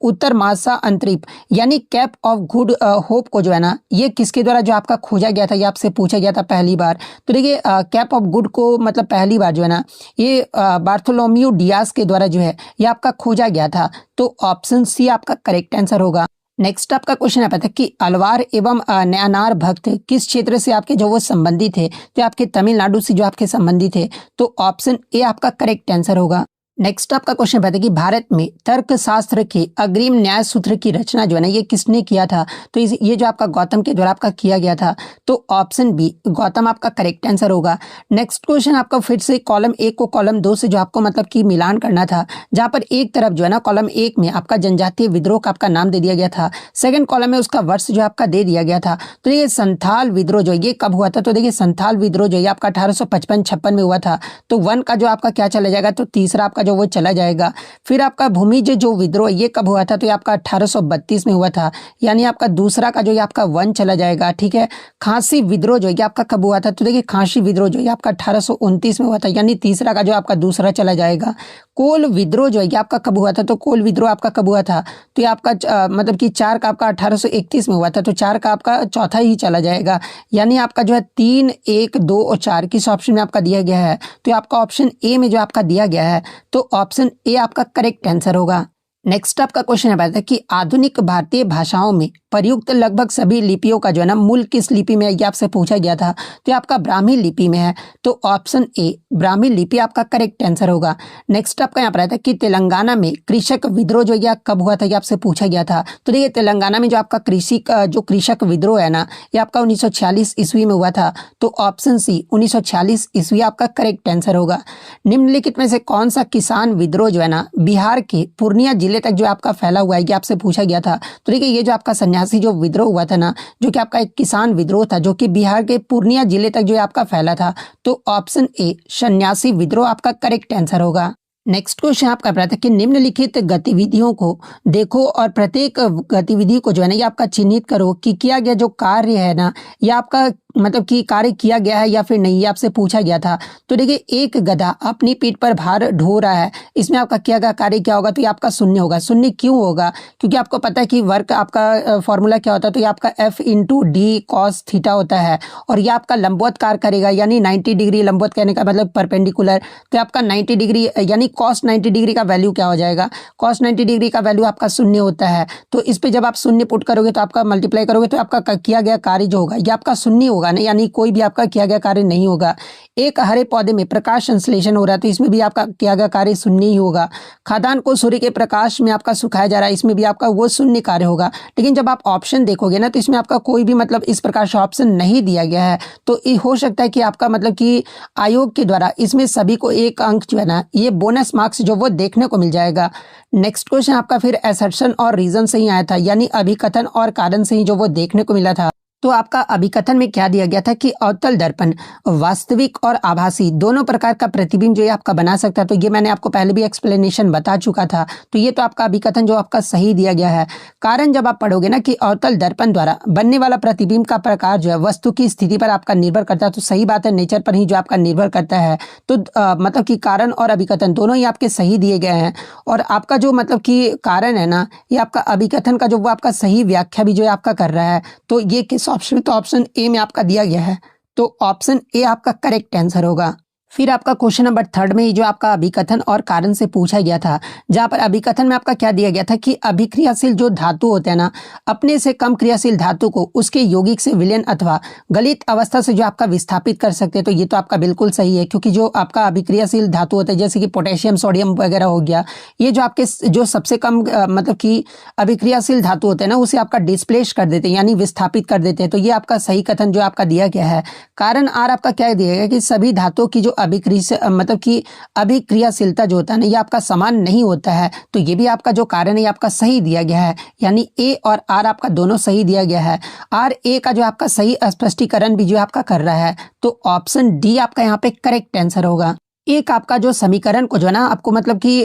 उत्तर मासा अंतरिप यानी कैप ऑफ गुड होप को जो है ना ये किसके द्वारा जो आपका खोजा गया था, ये आपसे पूछा गया था पहली बार। तो देखिए, कैप ऑफ गुड को मतलब पहली बार जो है ना ये बार्थोलोम्यू डियास के द्वारा जो है ये आपका खोजा गया था। तो ऑप्शन सी आपका करेक्ट आंसर होगा। नेक्स्ट आपका क्वेश्चन आता है कि अलवार एवं नयनार भक्त किस क्षेत्र से आपके जो वो संबंधित थे, तो आपके तमिलनाडु से जो आपके संबंधित थे, तो ऑप्शन ए आपका करेक्ट आंसर होगा। नेक्स्ट आपका क्वेश्चन बताया कि भारत में तर्कशास्त्र के अग्रिम न्याय सूत्र की रचना जो है ना ये किसने किया था, तो ये जो आपका गौतम के द्वारा आपका किया गया था, तो ऑप्शन बी गौतम आपका करेक्ट आंसर होगा। नेक्स्ट क्वेश्चन आपका फिर से कॉलम 1 को कॉलम 2 से जो आपको मतलब कि मिलान करना था, जहां पर एक तरफ जो है ना कॉलम 1 में आपका जनजातीय विद्रोह का आपका नाम दे दिया गया था, सेकंड कॉलम में उसका वर्ष जो आपका दे दिया गया था। तो ये संथाल विद्रोह जो ये कब हुआ था, तो देखिए संथाल विद्रोह जो ये आपका 1855-56 में हुआ था, तो 1 का जो आपका क्या चला जाएगा, तो तीसरा आपका जो वो चला जाएगा। फिर आपका भूमिज जो विद्रोह ये कब हुआ था, तो ये आपका 1832 में हुआ था, यानी आपका दूसरा का जो ये आपका 1 चला जाएगा। ठीक है, खांसी विद्रोह जो ये आपका कब हुआ था, तो देखिए खांसी विद्रोह जो ये आपका 1829 में हुआ था, यानी तीसरा का जो आपका दूसरा चला जाएगा। कोल विद्रोह जो है आपका कब हुआ था, तो कोल विद्रोह आपका कब हुआ था, तो ये आपका मतलब कि 4 का आपका 1831 में हुआ था, तो 4 का आपका चौथा ही चला जाएगा, यानी आपका जो है 3, 1, 2 और 4 किस ऑप्शन में आपका दिया गया है, तो आपका ऑप्शन ए में जो आपका दिया गया है, तो ऑप्शन ए आपका करेक्ट आंसर होगा। नेक्स्ट आपका क्वेश्चन है कि आधुनिक भारतीय भाषाओं में प्रयुक्त लगभग सभी लिपियों का जो है ना मूल किस लिपि में है, ये आपसे पूछा गया था, तो आपका ब्राह्मी लिपि में है, तो ऑप्शन ए ब्राह्मी लिपि आपका करेक्ट आंसर होगा। नेक्स्ट आपका यहाँ पर आता है कि तेलंगाना में कृषक विद्रोह जो ये कब हुआ था, ये आपसे पूछा गया था, तो देखिए तेलंगाना में जो आपका कृषक विद्रोह है ना ये आपका 1946 ईस्वी में हुआ था, तो ऑप्शन सी 1946 ईस्वी आपका करेक्ट आंसर होगा। निम्नलिखित में से कौन सा किसान विद्रोह जो है ना बिहार के पूर्णिया जिले तक जो आपका फैला हुआ है, ये आपसे पूछा गया था, तो देखिए ये जो आपका सन्यासी जो विद्रोह हुआ था ना, जो कि आपका एक किसान विद्रोह था जो कि बिहार के पूर्णिया जिले तक जो आपका फैला था, तो ऑप्शन ए सन्यासी विद्रोह आपका करेक्ट आंसर होगा। नेक्स्ट क्वेश्चन आपका था कि निम्नलिखित गतिविधियों को देखो और प्रत्येक गतिविधि को जो है ना ये आपका चिन्हित करो कि किया गया जो कार्य है ना ये आपका मतलब कि कार्य किया गया है या फिर नहीं, ये आपसे पूछा गया था। तो देखिए एक गधा अपनी पीठ पर भार ढो रहा है, इसमें आपका किया गया कार्य क्या होगा, तो ये आपका शून्य होगा। शून्य क्यों होगा, क्योंकि आपको पता है कि वर्क आपका फॉर्मूला क्या होता है, तो ये आपका F × D cos थीटा होता है, और ये आपका लंबवत कार्य करेगा, यानी 90 डिग्री लंबवत कहने का मतलब परपेंडिकुलर, तो आपका 90 डिग्री यानी cos 90 डिग्री का वैल्यू क्या हो जाएगा, cos 90 डिग्री का वैल्यू आपका शून्य होता है। तो इस पे जब आप शून्य पुट करोगे तो आपका मल्टीप्लाई करोगे तो आपका किया गया कार्य जो होगा ये आपका शून्य होगा ना, यानी कोई भी आपका किया गया कार्य नहीं होगा। एक हरे पौधे में प्रकाश संश्लेषण हो रहा है, तो इसमें भी आपका किया गया कार्य शून्य ही होगा। खाद्यान्न को सूर्य के प्रकाश में आपका सुखाया जा रहा है, इसमें भी आपका वो शून्य कार्य होगा। लेकिन जब आप ऑप्शन देखोगे ना तो इसमें आपका कोई भी मतलब इस प्रकार से ऑप्शन नहीं दिया गया है, तो ये हो सकता है कि आपका मतलब कि आयोग के द्वारा इसमें सभी को एक अंक जो है ना ये बोनस मार्क्स जो वो देखने को मिल जाएगा। नेक्स्ट क्वेश्चन आपका फिर असर्शन और रीजन से ही आया था, यानी अभिकथन और कारण से ही जो वो देखने को मिला था। तो आपका अभिकथन में क्या दिया गया था कि अवतल दर्पण वास्तविक और आभासी दोनों प्रकार का प्रतिबिंब जो है आपका बना सकता है, तो ये मैंने आपको पहले भी एक्सप्लेनेशन बता चुका था। तो ये तो आपका अभिकथन जो आपका सही दिया गया है। कारण जब आप पढ़ोगे ना कि अवतल दर्पण द्वारा बनने वाला प्रतिबिंब का प्रकार जो है वस्तु की स्थिति पर आपका निर्भर करता है, तो सही बात है, नेचर पर ही जो आपका निर्भर करता है। तो मतलब कि कारण और अभिकथन दोनों ही आपके सही दिए गए हैं, और आपका जो मतलब कि कारण है ना ये आपका अभिकथन का जो वो आपका सही व्याख्या भी जो है आपका कर रहा है। तो ये किस ऑप्शन, तो ऑप्शन ए में आपका दिया गया है, तो ऑप्शन ए आपका करेक्ट आंसर होगा। फिर आपका क्वेश्चन नंबर 3 में जो आपका अभिकथन और कारण से पूछा गया था, जहां पर अभिकथन में आपका क्या दिया गया था कि अभिक्रियाशील जो धातु होते हैं ना अपने से कम क्रियाशील धातु को उसके यौगिक से विलयन अथवा गलित अवस्था से जो आपका विस्थापित कर सकते हैं। तो ये तो आपका बिल्कुल सही है, क्योंकि जो आपका अभिक्रियाशील धातु होता है जैसे कि पोटेशियम सोडियम वगैरह हो गया, ये जो आपके जो सबसे कम मतलब कि अभिक्रियाशील धातु होते हैं ना उसे आपका डिस्प्लेस कर देते हैं, यानी विस्थापित कर देते हैं। तो ये आपका सही कथन जो आपका दिया गया है। कारण आर आपका क्या दिया गया कि सभी धातुओं की जो मतलब कि अभिक्रियाशीलता जो होता है ना ये आपका समान नहीं होता है, तो ये भी आपका जो कारण है आपका सही दिया गया है, यानी ए और आर आपका दोनों सही दिया गया है। आर ए का जो आपका सही स्पष्टीकरण भी जो आपका कर रहा है, तो ऑप्शन डी आपका यहाँ पे करेक्ट आंसर होगा। एक आपका जो समीकरण को जो है ना आपको मतलब कि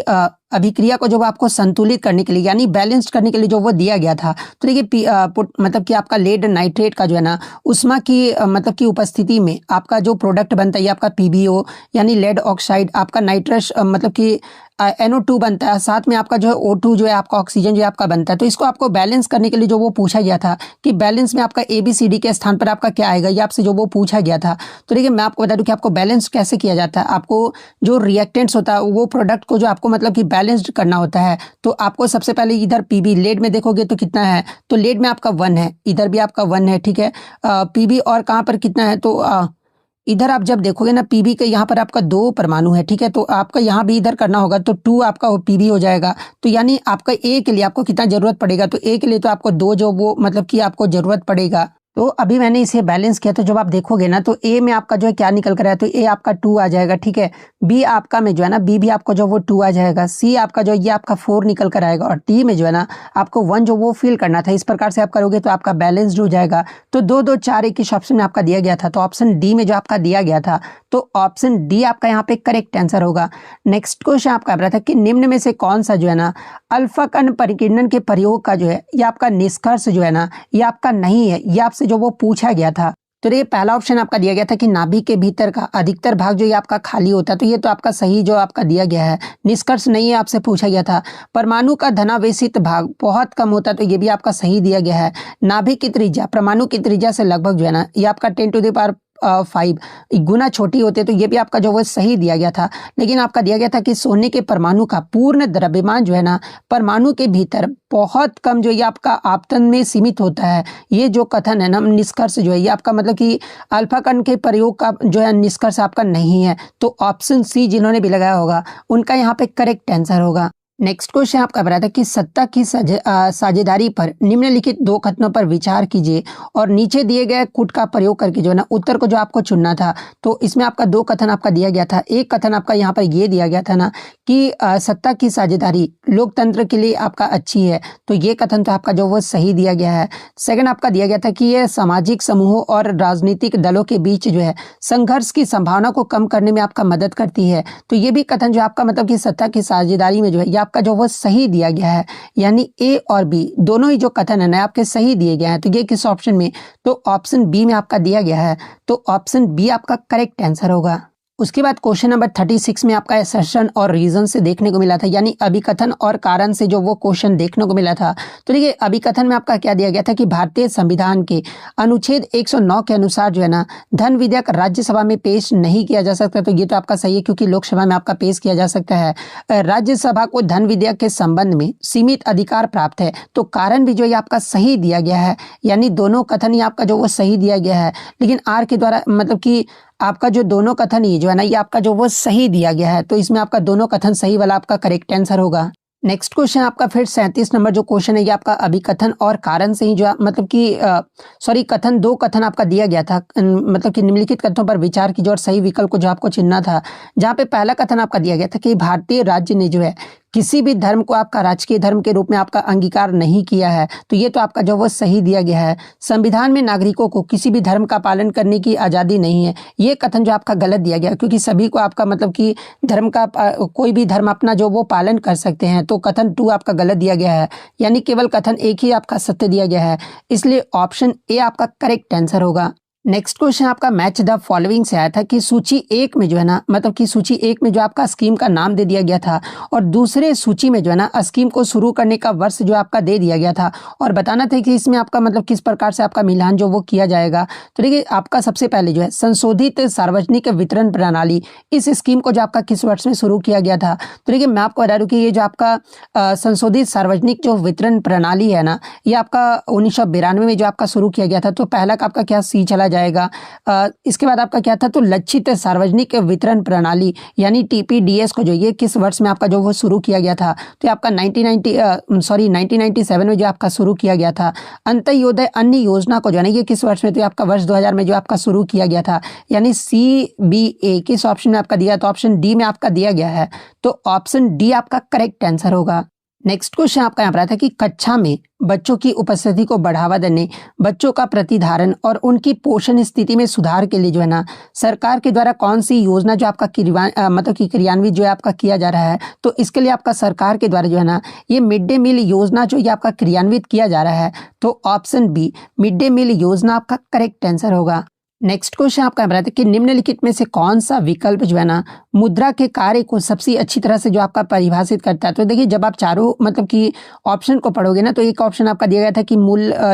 अभिक्रिया को जो आपको संतुलित करने के लिए यानी बैलेंस्ड करने के लिए जो वो दिया गया था, तो देखिए मतलब कि आपका लेड नाइट्रेट का जो है ना उष्मा की मतलब की उपस्थिति में आपका जो प्रोडक्ट बनता है आपका PbO यानी लेड ऑक्साइड, आपका नाइट्रस मतलब कि NO2 बनता है, साथ में आपका जो है O2 जो है आपका ऑक्सीजन जो है आपका बनता है। तो इसको आपको बैलेंस करने के लिए जो वो पूछा गया था कि बैलेंस में आपका ABCD के स्थान पर आपका क्या आएगा, ये आपसे जो वो पूछा गया था। तो देखिए मैं आपको बता दूं कि आपको बैलेंस कैसे किया जाता है। आपको जो रिएक्टेंट्स होता है वो प्रोडक्ट को जो आपको मतलब कि बैलेंस्ड करना होता है तो आपको सबसे पहले इधर पीबी लेड में देखोगे तो कितना है, तो लेड में आपका 1 है, इधर भी आपका 1 है, ठीक है। पीबी और कहाँ पर कितना है, तो इधर आप जब देखोगे ना पीबी के यहाँ पर आपका 2 परमाणु है, ठीक है। तो आपका यहाँ भी इधर करना होगा तो 2 आपका पीबी हो जाएगा। तो यानी आपका ए के लिए आपको कितना जरूरत पड़ेगा, तो ए के लिए तो आपको 2 जो वो मतलब कि आपको जरूरत पड़ेगा। तो अभी मैंने इसे बैलेंस किया तो जब आप देखोगे ना तो ए में आपका जो है क्या निकल कर आया, तो ए आपका 2 आ जाएगा, ठीक है। बी आपका में जो है ना बी भी आपको जो वो 2 आ जाएगा। सी आपका जो ये आपका 4 निकल कर आएगा और डी में जो है ना आपको 1 जो वो फिल करना था। इस प्रकार से आप करोगे तो आपका बैलेंस्ड हो जाएगा। तो 2 2 4 1 इस ऑप्शन में आपका दिया गया था, तो ऑप्शन डी में जो आपका दिया गया था तो ऑप्शन डी आपका यहाँ पे करेक्ट आंसर होगा। नेक्स्ट क्वेश्चन आपका रहा था कि निम्न में से कौन सा जो है ना अल्फा कण परिकीर्णन के प्रयोग का जो है ये आपका निष्कर्ष जो है ना ये आपका नहीं है, ये आपसे जो वो पूछा गया था। तो ये पहला ऑप्शन आपका दिया गया था कि नाभिक के भीतर का अधिकतर भाग जो ये आपका खाली होता है, तो ये तो आपका सही जो आपका दिया गया है। निष्कर्ष नहीं है, आपसे पूछा गया था। परमाणु का धनावेशित भाग बहुत कम होता है, तो ये भी आपका सही दिया गया है। नाभिक की त्रिज्या परमाणु की त्रिज्या से लगभग जो है ना ये आपका 10⁵ गुना छोटी होती है, तो ये भी आपका जो वो सही दिया गया था। लेकिन आपका दिया गया था कि सोने के परमाणु का पूर्ण द्रव्यमान जो है ना परमाणु के भीतर बहुत कम जो ये आपका आपतन में सीमित होता है। ये जो कथन है ना निष्कर्ष जो है ये आपका मतलब कि अल्फा कण के प्रयोग का जो है निष्कर्ष आपका नहीं है। तो ऑप्शन सी जिन्होंने भी लगाया होगा उनका यहाँ पे करेक्ट आंसर होगा। नेक्स्ट क्वेश्चन आपका बता था कि सत्ता की साझेदारी पर निम्नलिखित 2 कथनों पर विचार कीजिए और नीचे दिए गए कूट का प्रयोग करके जो है ना उत्तर को जो आपको चुनना था। तो इसमें आपका 2 कथन आपका दिया गया था। एक कथन आपका यहाँ पर ये दिया गया था ना कि सत्ता की साझेदारी लोकतंत्र के लिए आपका अच्छी है, तो ये कथन तो आपका जो वो सही दिया गया है। सेकंड आपका दिया गया था कि ये सामाजिक समूहों और राजनीतिक दलों के बीच जो है संघर्ष की संभावना को कम करने में आपका मदद करती है, तो ये भी कथन जो आपका मतलब कि सत्ता की साझेदारी में जो है आपका जो वो सही दिया गया है। यानी ए और बी दोनों ही जो कथन है ना आपके सही दिए गए हैं। तो ये किस ऑप्शन में, तो ऑप्शन बी में आपका दिया गया है, तो ऑप्शन बी आपका करेक्ट आंसर होगा। उसके बाद क्वेश्चन नंबर 36 में आपका असर्शन और रीजन से देखने को मिला था, यानी अभिकथन और कारण से जो वो क्वेश्चन देखने को मिला था। तो देखिए अभिकथन में आपका क्या दिया गया था कि भारतीय संविधान के अनुच्छेद 109 के अनुसार जो है ना धन विधेयक राज्यसभा में पेश नहीं किया जा सकता, तो ये तो आपका सही है क्योंकि लोकसभा में आपका पेश किया जा सकता है। राज्यसभा को धन विधेयक के संबंध में सीमित अधिकार प्राप्त है, तो कारण भी जो है आपका सही दिया गया है, यानी दोनों कथन ही आपका जो वो सही दिया गया है। लेकिन आर के द्वारा मतलब कि आपका जो दोनों कथन ये जो है ना ये आपका जो वो सही दिया गया है, तो इसमें आपका दोनों कथन सही वाला आपका करेक्ट आंसर होगा। नेक्स्ट क्वेश्चन आपका फिर 37 नंबर जो क्वेश्चन है ये आपका अभिकथन और कारण से ही जो मतलब कि कथन 2 कथन आपका दिया गया था, मतलब कि निम्नलिखित कथनों पर विचार कीजिए और सही विकल्प को जो आपको चुनना था। जहाँ पे पहला कथन आपका दिया गया था कि भारतीय राज्य ने जो है किसी भी धर्म को आपका राजकीय धर्म के रूप में आपका अंगीकार नहीं किया है, तो ये तो आपका जो वो सही दिया गया है। संविधान में नागरिकों को किसी भी धर्म का पालन करने की आज़ादी नहीं है, ये कथन जो आपका गलत दिया गया, क्योंकि सभी को आपका मतलब कि धर्म का कोई भी धर्म अपना जो वो पालन कर सकते हैं। तो कथन 2 आपका गलत दिया गया है, यानी केवल कथन एक ही आपका सत्य दिया गया है, इसलिए ऑप्शन ए आपका करेक्ट आंसर होगा। नेक्स्ट क्वेश्चन आपका मैच द फॉलोइंग से आया था कि सूची 1 में जो है ना मतलब कि सूची 1 में जो आपका स्कीम का नाम दे दिया गया था और दूसरे सूची में जो है ना स्कीम को शुरू करने का वर्ष जो आपका दे दिया गया था और बताना था कि इसमें आपका मतलब किस प्रकार से आपका मिलान जो वो किया जाएगा। तो देखिए आपका सबसे पहले जो है संशोधित सार्वजनिक वितरण प्रणाली, इस स्कीम को जो आपका किस वर्ष में शुरू किया गया था। तो देखिए मैं आपको बता दूं कि ये जो आपका संशोधित सार्वजनिक जो वितरण प्रणाली है ना ये आपका 1992 में जो आपका शुरू किया गया था। तो पहला का आपका क्या सी चला जाएगा। इसके बाद आपका क्या था, तो लक्षित सार्वजनिक वितरण प्रणाली यानी TPDS को जो ये किस वर्ष में आपका जो वो शुरू किया गया था। तो ये आपका 1997 में जो आपका शुरू किया गया था। अंत्योदय अन्न योजना को जो है ना ये किस वर्ष में, तो आपका वर्ष 2000 में जो आपका शुरू किया गया था, यानी CBA किस ऑप्शन में आपका दिया, तो ऑप्शन डी में आपका दिया गया है, तो ऑप्शन डी आपका करेक्ट आंसर होगा। नेक्स्ट क्वेश्चन आपका यहाँ पर आता है कि कक्षा में बच्चों की उपस्थिति को बढ़ावा देने, बच्चों का प्रतिधारण और उनकी पोषण स्थिति में सुधार के लिए जो है ना सरकार के द्वारा कौन सी योजना जो आपका मतलब कि क्रियान्वित जो है आपका किया जा रहा है। तो इसके लिए आपका सरकार के द्वारा जो है ना ये मिड डे मील योजना जो ये आपका क्रियान्वित किया जा रहा है, तो option B mid day meal योजना आपका करेक्ट आंसर होगा। नेक्स्ट क्वेश्चन आपका बताया था कि निम्नलिखित में से कौन सा विकल्प जो है ना मुद्रा के कार्य को सबसे अच्छी तरह से जो आपका परिभाषित करता है। तो देखिए जब आप चारों मतलब कि ऑप्शन को पढ़ोगे ना तो एक ऑप्शन आपका दिया गया था कि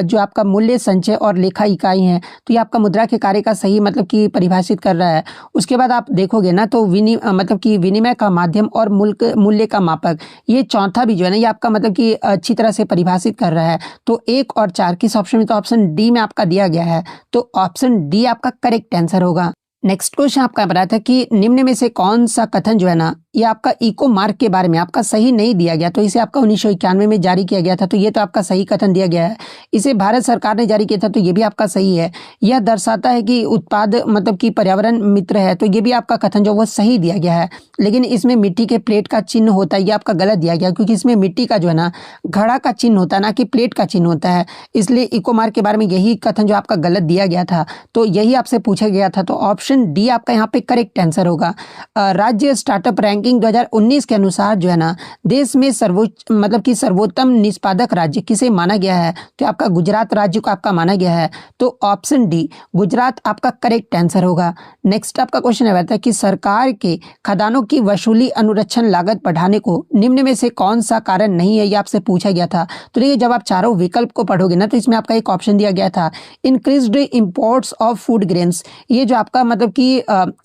जो आपका मूल्य संचय और लेखा इकाई है तो ये आपका मुद्रा के कार्य का सही मतलब कि परिभाषित कर रहा है। उसके बाद आप देखोगे ना तो मतलब कि विनिमय का माध्यम और मूल्य का मापक, ये चौथा भी जो है ना ये आपका मतलब कि अच्छी तरह से परिभाषित कर रहा है। तो 1 और 4 किस ऑप्शन में, तो ऑप्शन डी में आपका दिया गया है, तो ऑप्शन डी आपका करेक्ट आंसर होगा। नेक्स्ट क्वेश्चन आपका बताया था कि निम्न में से कौन सा कथन जो है ना ये आपका इको मार्क के बारे में आपका सही नहीं दिया गया। तो इसे आपका 1991 में जारी किया गया था, तो ये तो आपका सही कथन दिया गया है। इसे भारत सरकार ने जारी किया था, तो ये भी आपका सही है। यह दर्शाता है कि उत्पाद मतलब कि पर्यावरण मित्र है, तो ये भी आपका कथन जो वो सही दिया गया है। लेकिन इसमें मिट्टी के प्लेट का चिन्ह होता है, ये आपका गलत दिया गया, क्योंकि इसमें मिट्टी का जो है ना घड़ा का चिन्ह होता है, ना कि प्लेट का चिन्ह होता है। इसलिए इको मार्क के बारे में यही कथन जो आपका गलत दिया गया था, तो यही आपसे पूछा गया था। तो ऑप्शन डी आपका यहाँ पे करेक्ट आंसर होगा। राज्य स्टार्टअप रैंकिंग 2019 के अनुसार जो है ना देश में सर्वोच्च मतलब कि सर्वोत्तम निष्पादक राज्य किसे माना गया है, तो आपका गुजरात राज्य को आपका माना गया है। तो ऑप्शन डी गुजरात आपका करेक्ट आंसर होगा। नेक्स्ट आपका क्वेश्चन है कि सरकार के खदानों की वसूली अनुरक्षण लागत बढ़ाने को निम्न में से कौन सा कारण नहीं है, ये आपसे पूछा गया था। तो देखिए जब आप चारों विकल्प को पढ़ोगे ना तो इसमें आपका एक ऑप्शन दिया गया था increased imports of food grains, ये जो आपका मतलब कि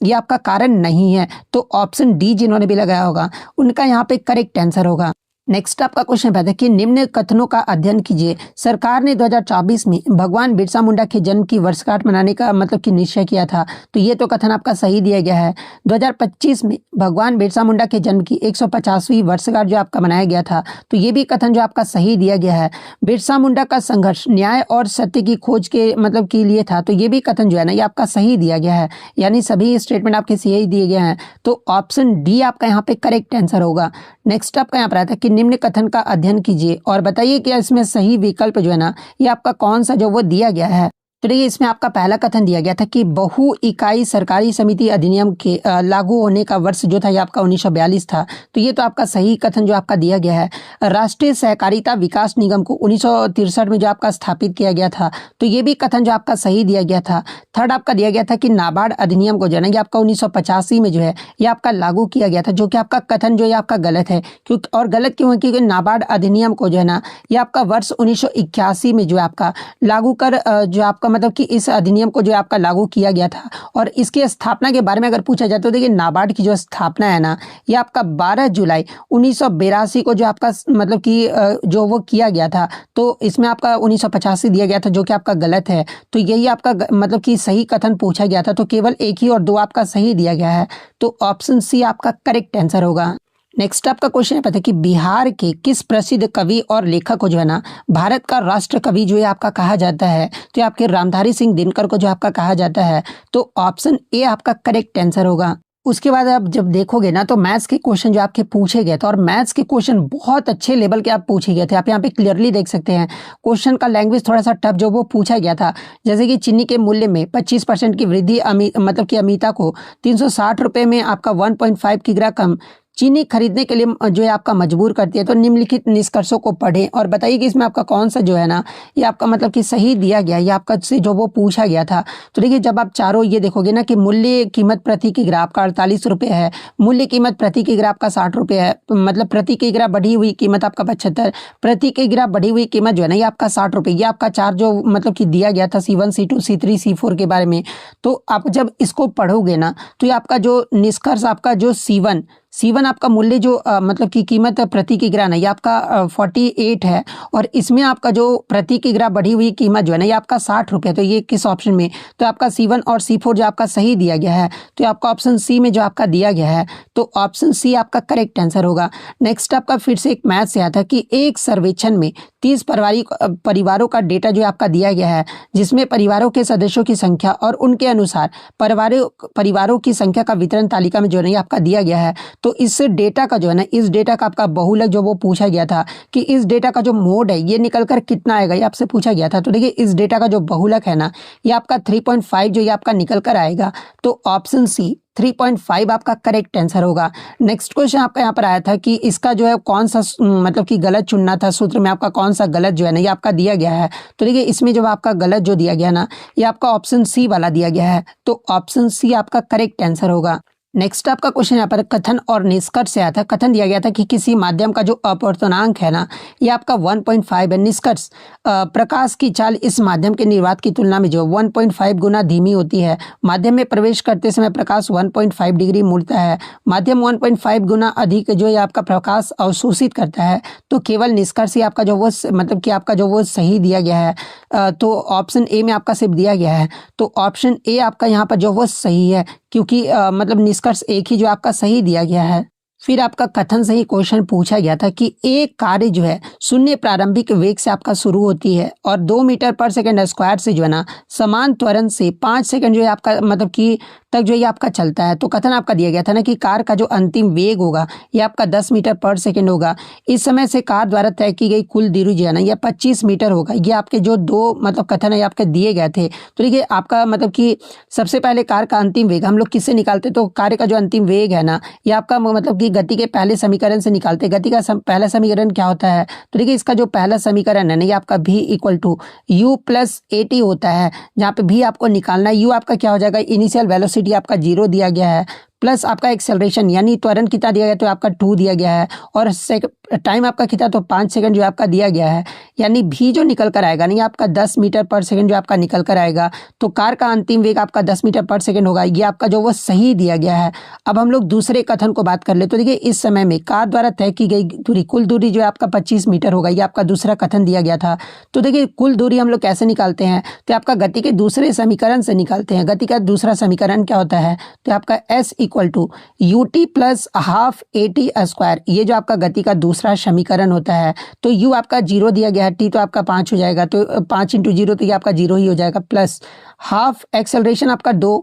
ये आपका कारण नहीं है। तो ऑप्शन डी जिन्होंने भी लगाया होगा उनका यहाँ पे करेक्ट आंसर होगा। नेक्स्ट आपका क्वेश्चन है कि निम्न कथनों का अध्ययन कीजिए। सरकार ने 2024 में भगवान बिरसा मुंडा के जन्म की वर्षगांठ मनाने का मतलब कि निश्चय किया था, तो ये तो कथन आपका सही दिया गया है। 2025 में भगवान बिरसा मुंडा के जन्म की 150वीं वर्षगांठ जो आपका मनाया गया था, तो ये भी कथन जो आपका सही दिया गया है। बिरसा मुंडा का संघर्ष न्याय और सत्य की खोज के मतलब के लिए था, तो ये भी कथन जो है ना ये आपका सही दिया गया है, यानी सभी स्टेटमेंट आपके सही दिए गए हैं। तो ऑप्शन डी आपका यहाँ पे करेक्ट आंसर होगा। नेक्स्ट आपका यहाँ पर आता है कि निम्न कथन का अध्ययन कीजिए और बताइए कि इसमें सही विकल्प जो है ना ये आपका कौन सा जो वो दिया गया है। तो देखिए इसमें आपका पहला कथन दिया गया था कि बहु इकाई सरकारी समिति अधिनियम के लागू होने का वर्ष जो था ये आपका 1942 था, तो ये तो आपका सही कथन जो आपका दिया गया है। राष्ट्रीय सहकारिता विकास निगम को 1963 में जो आपका स्थापित किया गया था, तो ये भी कथन जो आपका सही दिया गया था। थर्ड आपका दिया गया था कि नाबार्ड अधिनियम को जो है ना ये आपका 1985 में जो है ये आपका लागू किया गया था, जो कि आपका कथन जो है आपका गलत है। क्योंकि और गलत क्यों है, क्योंकि नाबार्ड अधिनियम को जो है ना ये आपका वर्ष 1981 में जो है आपका लागू कर जो आपका मतलब कि इस अधिनियम को जो आपका लागू किया गया था। और इसकी स्थापना के बारे में अगर पूछा जाए तो देखिए नाबार्ड की जो स्थापना है ना ये आपका 12 जुलाई 1982 को जो आपका मतलब कि जो वो किया गया था, तो इसमें आपका 1985 दिया गया था, जो कि आपका गलत है। तो यही आपका मतलब कि सही कथन पूछा गया था, तो केवल एक ही और दो आपका सही दिया गया है। तो ऑप्शन सी आपका करेक्ट आंसर होगा। नेक्स्ट आपका क्वेश्चन है पता है कि बिहार के किस प्रसिद्ध कवि और लेखक को जो है ना भारत का राष्ट्र कवि जो है आपका कहा जाता है, तो आपके रामधारी सिंह दिनकर को जो आपका कहा जाता है। तो ऑप्शन ए आपका करेक्ट आंसर होगा। उसके बाद आप जब देखोगे ना तो मैथ्स के क्वेश्चन जो आपके पूछे गए थे, और मैथ्स के क्वेश्चन बहुत अच्छे लेवल के आप पूछे गए थे। आप यहाँ पे क्लियरली देख सकते हैं क्वेश्चन का लैंग्वेज थोड़ा सा टफ जो वो पूछा गया था। जैसे कि चीनी के मूल्य में 25% की वृद्धि मतलब कि अमिता को 360 रुपये में आपका 1.5 किग्रा कम चीनी खरीदने के लिए जो है आपका मजबूर करती है। तो निम्नलिखित निष्कर्षों को पढ़ें और बताइए कि इसमें आपका कौन सा जो है ना ये आपका मतलब कि सही दिया गया, ये आपका से जो वो पूछा गया था। तो देखिए जब आप चारों ये देखोगे ना कि मूल्य कीमत प्रति किग्रा आपका 48 रुपये है, मूल्य कीमत प्रति किग्रा आपका 60 रुपये है, मतलब प्रति किग्रा बढ़ी हुई कीमत आपका 75, प्रति किग्रा बढ़ी हुई कीमत जो है ना ये आपका 60 रुपये, ये आपका चार्ट जो मतलब कि दिया गया था C1 C2 C3 C4 के बारे में। तो आप जब इसको पढ़ोगे ना तो ये आपका जो निष्कर्ष आपका जो C1 आपका मूल्य जो मतलब की कीमत प्रति किग्रा ना ये आपका 48 है, और इसमें आपका जो प्रति किग्रा बढ़ी हुई कीमत जो है ना ये आपका 60 रुपये। तो ये किस ऑप्शन में, तो आपका C1 और C4 जो आपका सही दिया गया है, तो आपका ऑप्शन सी में जो आपका दिया गया है, तो ऑप्शन सी आपका करेक्ट आंसर होगा। नेक्स्ट आपका फिर से एक मैथ से आता है कि एक सर्वेक्षण में 30 परिवारों का डेटा जो आपका दिया गया है, जिसमें परिवारों के सदस्यों की संख्या और उनके अनुसार परिवारों की संख्या का वितरण तालिका में जो है आपका दिया गया है। तो इस डेटा का जो है ना, इस डेटा का आपका बहुलक जो वो पूछा गया था कि इस डेटा का जो मोड है ये निकल कर कितना आएगा, ये आपसे पूछा गया था। तो देखिए इस डेटा का जो बहुलक है ना, ये आपका 3.5 जो ये आपका निकल कर आएगा। तो ऑप्शन सी 3.5 आपका करेक्ट आंसर होगा। नेक्स्ट क्वेश्चन आपका यहाँ पर आया था कि इसका जो है कौन सा मतलब कि गलत चुनना था, सूत्र में आपका कौन सा गलत जो है ना ये आपका दिया गया है। तो देखिए इसमें जो आपका गलत जो दिया गया ना, ये आपका ऑप्शन सी वाला दिया गया है। तो ऑप्शन सी आपका करेक्ट आंसर होगा। नेक्स्ट आपका क्वेश्चन यहाँ पर कथन और निष्कर्ष से आया था। कथन दिया गया था कि किसी माध्यम का जो अपवर्तनांक है ना, ये आपका 1.5 है। निष्कर्ष प्रकाश की चाल इस माध्यम के निर्वात की तुलना में जो 1.5 गुना धीमी होती है। माध्यम में प्रवेश करते समय प्रकाश 1.5 डिग्री मुड़ता है। माध्यम 1.5 गुना अधिक जो है आपका प्रकाश अवशोषित करता है। तो केवल निष्कर्ष ही आपका जो वो मतलब कि आपका जो वो सही दिया गया है। तो ऑप्शन ए में आपका सिर्फ दिया गया है। तो ऑप्शन ए आपका यहाँ पर जो वो सही है, क्योंकि मतलब निष्कर्ष एक ही जो आपका सही दिया गया है। फिर आपका कथन से ही क्वेश्चन पूछा गया था कि एक कार्य जो है शून्य प्रारंभिक वेग से आपका शुरू होती है और 2 मीटर पर सेकंड स्क्वायर से जो है ना समान त्वरण से 5 सेकंड जो है आपका मतलब कि तक जो ये आपका चलता है। तो कथन आपका दिया गया था ना कि कार का जो अंतिम वेग होगा ये आपका 10 मीटर पर सेकंड होगा। इस समय से कार द्वारा तय की गई कुल दूरी जो है ना, यह 25 मीटर होगा। ये आपके जो दो मतलब कथन है आपके दिए गए थे। तो देखिए आपका मतलब कि सबसे पहले कार का अंतिम वेग हम लोग किससे निकालते, तो कार्य का जो अंतिम वेग है ना, ये आपका मतलब कि गति के पहले समीकरण से निकालते। गति का पहला समीकरण क्या होता है, तो देखिए इसका जो पहला समीकरण है ना, ये आपका v equal to U plus A T होता है। जहाँ पे v आपको निकालना है, u आपका क्या हो जाएगा, इनिशियल वेलोसिटी आपका 0 दिया गया है, प्लस आपका एक्सेलरेशन यानी त्वरण कितना दिया गया, तो आपका 2 दिया गया है, और टाइम आपका कितना, तो 5 सेकंड जो आपका दिया गया है। यानी भी जो निकल कर आएगा नहीं आपका 10 मीटर पर सेकंड जो आपका निकल कर आएगा। तो कार का अंतिम वेग आपका 10 मीटर पर सेकंड होगा। ये आपका जो वो सही दिया गया है। अब हम लोग दूसरे कथन को बात कर ले। तो देखिए इस समय में कार द्वारा तय की गई दूरी, कुल दूरी जो है आपका 25 मीटर होगा। ये आपका दूसरा कथन दिया गया था। तो देखिए कुल दूरी हम लोग कैसे निकालते हैं, तो आपका गति के दूसरे समीकरण से निकालते हैं। गति का दूसरा समीकरण क्या होता है, तो आपका s equal to U T plus half A T square. ये जो आपका गति का दूसरा समीकरण होता है। तो u आपका 0 दिया गया है, t तो आपका 5 हो जाएगा, तो 5 इंटू 0 तो ये आपका 0 ही हो जाएगा, प्लस हाफ एक्सेलरेशन आपका 2,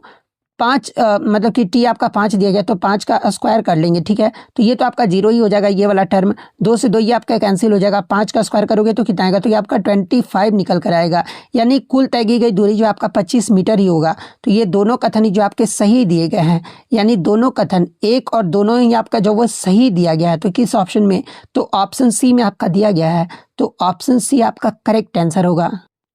5 मतलब कि t आपका 5 दिया गया, तो 5 का स्क्वायर कर लेंगे, ठीक है। तो ये तो आपका 0 ही हो जाएगा, ये वाला टर्म 2 से 2 ये आपका कैंसिल हो जाएगा। 5 का स्क्वायर करोगे तो कितना आएगा, तो ये आपका 25 निकल कर आएगा। यानी कुल तय की गई दूरी जो आपका 25 मीटर ही होगा। तो ये दोनों कथन ही जो आपके सही दिए गए हैं, यानी दोनों कथन एक और दोनों ही आपका जो वो सही दिया गया है। तो किस ऑप्शन में, तो ऑप्शन सी में आपका दिया गया है। तो ऑप्शन सी आपका करेक्ट आंसर होगा।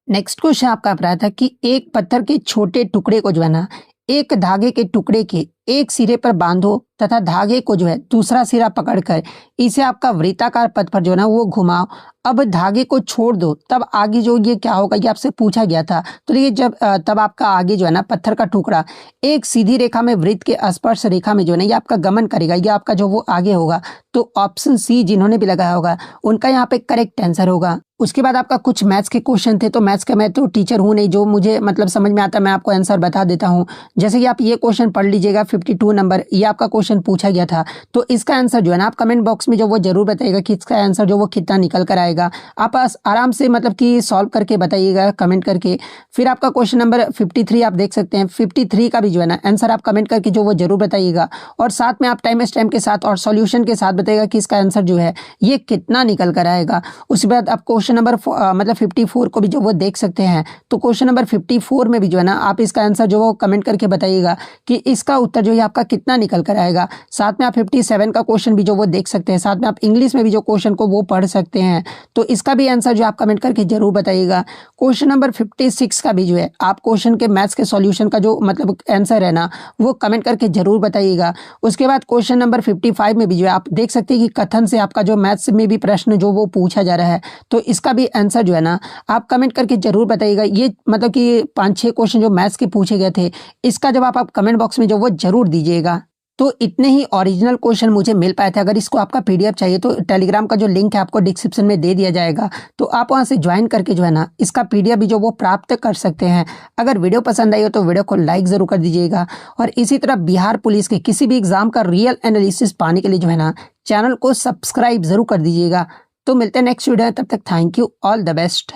नेक्स्ट क्वेश्चन आपका अपना था कि एक पत्थर के छोटे टुकड़े को जो है ना एक धागे के टुकड़े के एक सिरे पर बांधो तथा धागे को जो है दूसरा सिरा पकड़कर इसे आपका वृत्ताकार पथ पर जो है ना वो घुमाओ। अब धागे को छोड़ दो, तब आगे जो ये क्या होगा, ये आपसे पूछा गया था। तो देखिए जब तब आपका आगे जो है ना पत्थर का टुकड़ा एक सीधी रेखा में वृत्त के स्पर्श रेखा में जो है ना ये आपका गमन करेगा, ये आपका जो वो आगे होगा। तो ऑप्शन सी जिन्होंने भी लगाया होगा उनका यहाँ पे करेक्ट आंसर होगा। उसके बाद आपका कुछ मैथ्स के क्वेश्चन थे। तो मैथ्स का मैं तो टीचर हूँ नहीं, जो मुझे मतलब समझ में आता है मैं आपको आंसर बता देता हूँ। जैसे कि आप ये क्वेश्चन पढ़ लीजिएगा, 52 नंबर ये आपका क्वेश्चन पूछा गया था। तो इसका आंसर जो है ना आप कमेंट बॉक्स में जो वो जरूर बताइएगा कि इसका आंसर जो वो कितना निकल कर आएगा। आप आराम से मतलब कि सॉल्व करके बताइएगा कमेंट करके। फिर आपका क्वेश्चन नंबर 53 आप देख सकते हैं। 53 का भी जो है ना आंसर आप कमेंट करके जो वो जरूर बताइएगा, और साथ में आप टाइम स्टैम्प के साथ और सॉल्यूशन के साथ बताइएगा कि इसका आंसर जो है ये कितना निकल कर आएगा। उसके बाद आप क्वेश्चन नंबर मतलब 54 को भी जो वो देख सकते हैं। तो क्वेश्चन नंबर 54 में भी जो है ना आप इसका आंसर जो वो कमेंट करके बताइएगा कि इसका उत्तर जो है आपका कितना निकल कर आएगा। साथ में आप 57 का क्वेश्चन भी जो वो देख सकते हैं। साथ में आप इंग्लिश में भी जो क्वेश्चन को वो पढ़ सकते हैं। तो इसका भी आंसर जो आप कमेंट करके जरूर बताइएगा। क्वेश्चन नंबर 56 का भी जो है आप क्वेश्चन के मैथ्स के सॉल्यूशन का जो मतलब आंसर है ना वो कमेंट करके जरूर बताइएगा। उसके बाद क्वेश्चन नंबर 55 में भी जो है आप देख सकते हैं कि कथन से आपका जो मैथ्स में भी प्रश्न जो वो पूछा जा रहा है। तो इसका भी आंसर जो है ना आप कमेंट करके जरूर बताइएगा। ये मतलब कि 5-6 क्वेश्चन जो मैथ्स के पूछे गए थे, इसका जवाब आप कमेंट बॉक्स में जो वो जरूर दीजिएगा। तो इतने ही ओरिजिनल क्वेश्चन मुझे मिल पाए थे। अगर इसको आपका पीडीएफ चाहिए तो टेलीग्राम का जो लिंक है आपको डिस्क्रिप्शन में दे दिया जाएगा। तो आप वहां से ज्वाइन करके जो है ना इसका पीडीएफ भी जो वो प्राप्त कर सकते हैं। अगर वीडियो पसंद आई हो तो वीडियो को लाइक जरूर कर दीजिएगा, और इसी तरह बिहार पुलिस के किसी भी एग्जाम का रियल एनालिसिस पाने के लिए जो है ना चैनल को सब्सक्राइब जरूर कर दीजिएगा। तो मिलते हैं नेक्स्ट वीडियो में, तब तक thank you, all the best.